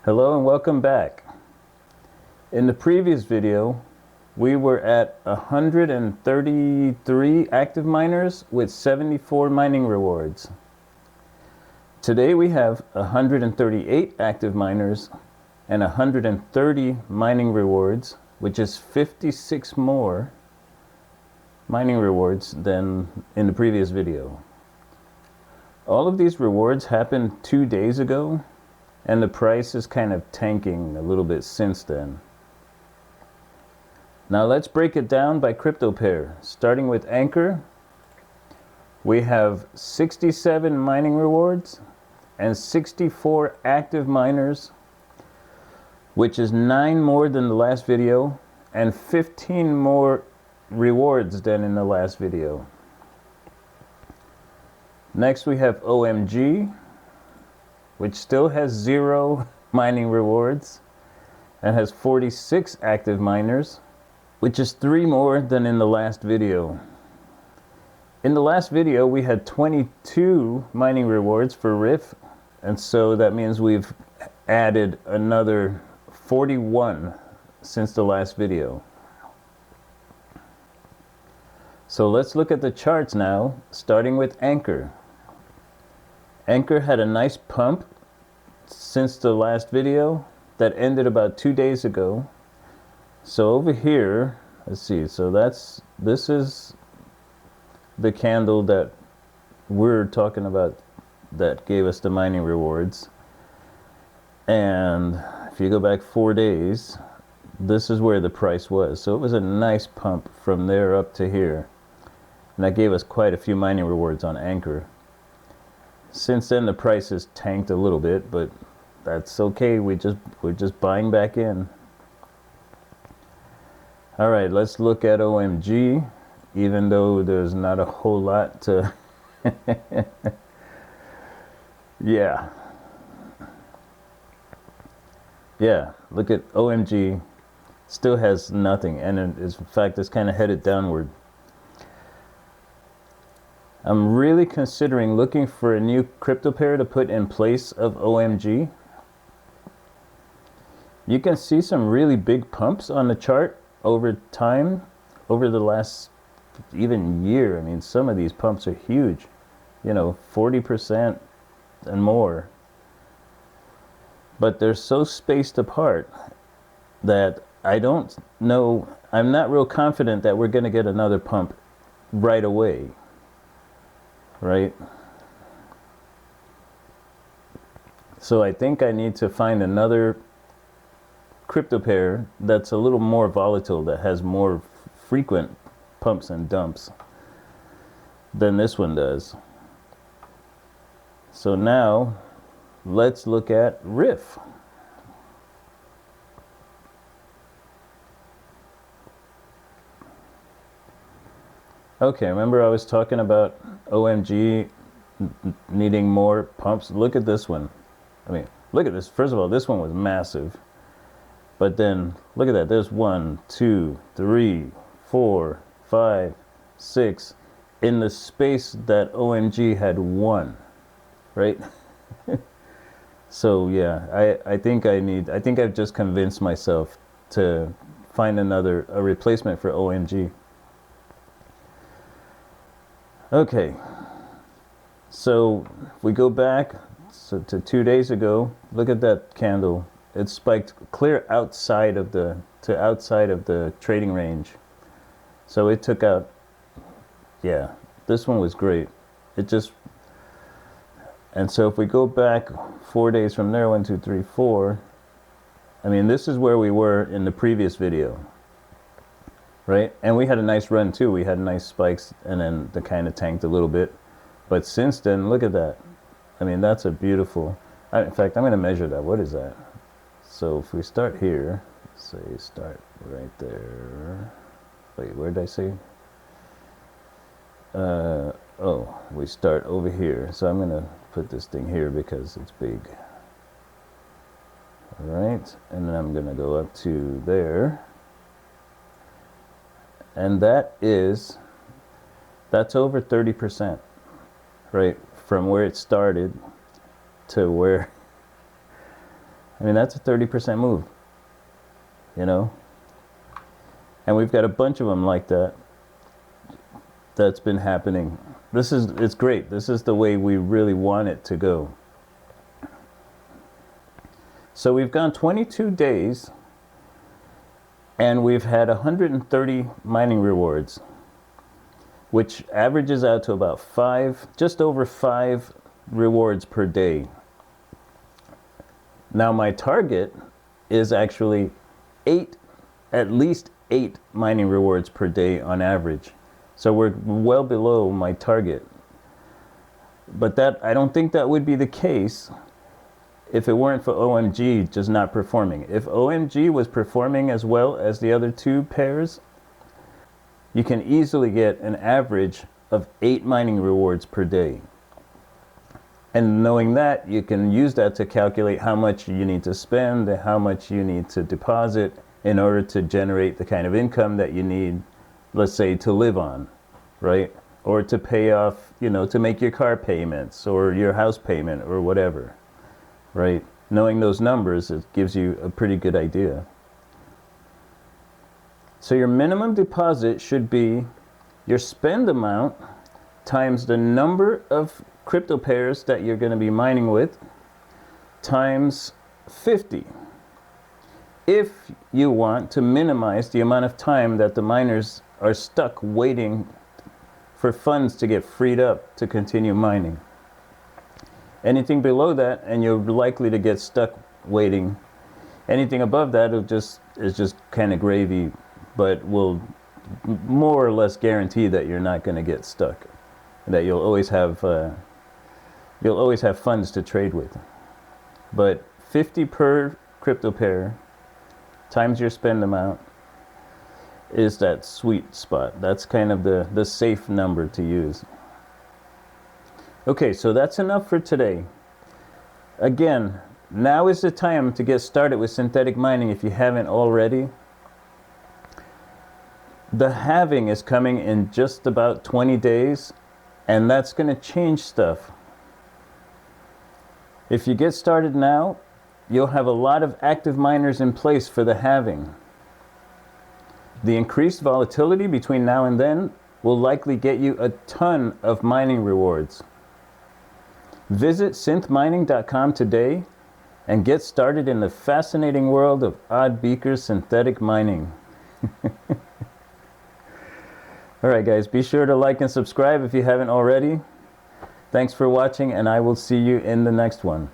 Hello and welcome back. In the previous video, we were at 133 active miners with 74 mining rewards. Today we have 138 active miners and 130 mining rewards, which is 56 more mining rewards than in the previous video. All of these rewards happened 2 days ago, and the price is kind of tanking a little bit since then. Now let's break it down by crypto pair. Starting with ANKR, we have 67 mining rewards and 64 active miners, which is 9 more than the last video and 15 more rewards than in the last video. Next we have OMG, which still has 0 mining rewards and has 46 active miners, which is 3 more than in the last video. In the last video we had 22 mining rewards for RIF, and so that means we've added another 41 since the last video. So let's look at the charts now, starting with ANKR. ANKR had a nice pump since the last video that ended about 2 days ago. So over here, let's see, so this is the candle that we're talking about that gave us the mining rewards. And if you go back 4 days, this is where the price was. So it was a nice pump from there up to here. And that gave us quite a few mining rewards on ANKR. Since then the price has tanked a little bit, but that's okay. We're just buying back in. All right, let's look at OMG, even though there's not a whole lot to yeah, look at OMG, still has nothing, and it is, in fact, it's kind of headed downward. I'm really considering looking for a new crypto pair to put in place of OMG. You can see some really big pumps on the chart over time, over the last even year. I mean, some of these pumps are huge, you know, 40% and more. But they're so spaced apart that I don't know, I'm not real confident that we're going to get another pump right away. Right? So I think I need to find another crypto pair that's a little more volatile, that has more frequent pumps and dumps than this one does. So now let's look at RIF. Okay, remember I was talking about OMG needing more pumps? Look at this one. I mean, look at this. First of all, this one was massive. But then, look at that. There's 1, 2, 3, 4, 5, 6 in the space that OMG had 1, right? So yeah, I think I've just convinced myself to find a replacement for OMG. Okay, so if we go back to 2 days ago, look at that candle. It spiked clear outside of the trading range. So it took out, yeah, this one was great. And so if we go back 4 days from there, 1, 2, 3, 4, I mean, this is where we were in the previous video. Right? And we had a nice run too. We had nice spikes, and then the kind of tanked a little bit. But since then, look at that. I mean, that's a beautiful, in fact, I'm going to measure that. What is that? So if we start here, say start right there. Wait, where did I say? Oh, we start over here. So I'm going to put this thing here because it's big. All right. And then I'm going to go up to there. And that's over 30%, right? From where it started to where I mean, that's a 30% move, you know? And we've got a bunch of them like that that's been happening. It's great. This is the way we really want it to go. So we've gone 22 days and we've had 130 mining rewards, which averages out to about just over 5 rewards per day. Now my target is actually at least 8 mining rewards per day on average. So we're well below my target. But I don't think that would be the case if it weren't for OMG just not performing. If OMG was performing as well as the other 2 pairs, you can easily get an average of 8 mining rewards per day. And knowing that, you can use that to calculate how much you need to spend and how much you need to deposit in order to generate the kind of income that you need, let's say, to live on, right? Or to pay off, to make your car payments or your house payment or whatever, right? Knowing those numbers, it gives you a pretty good idea. So your minimum deposit should be your spend amount times the number of crypto pairs that you're going to be mining with times 50. If you want to minimize the amount of time that the miners are stuck waiting for funds to get freed up to continue mining. Anything below that, and you're likely to get stuck waiting. Anything above that is just kind of gravy, but will more or less guarantee that you're not going to get stuck, that you'll always have funds to trade with. But 50 per crypto pair times your spend amount is that sweet spot. That's kind of the safe number to use. Okay, so that's enough for today. Again, now is the time to get started with synthetic mining if you haven't already. The halving is coming in just about 20 days, and that's going to change stuff. If you get started now, you'll have a lot of active miners in place for the halving. The increased volatility between now and then will likely get you a ton of mining rewards. Visit synthmining.com today and get started in the fascinating world of Oddbeaker synthetic mining. All right, guys, be sure to like and subscribe if you haven't already. Thanks for watching, and I will see you in the next one.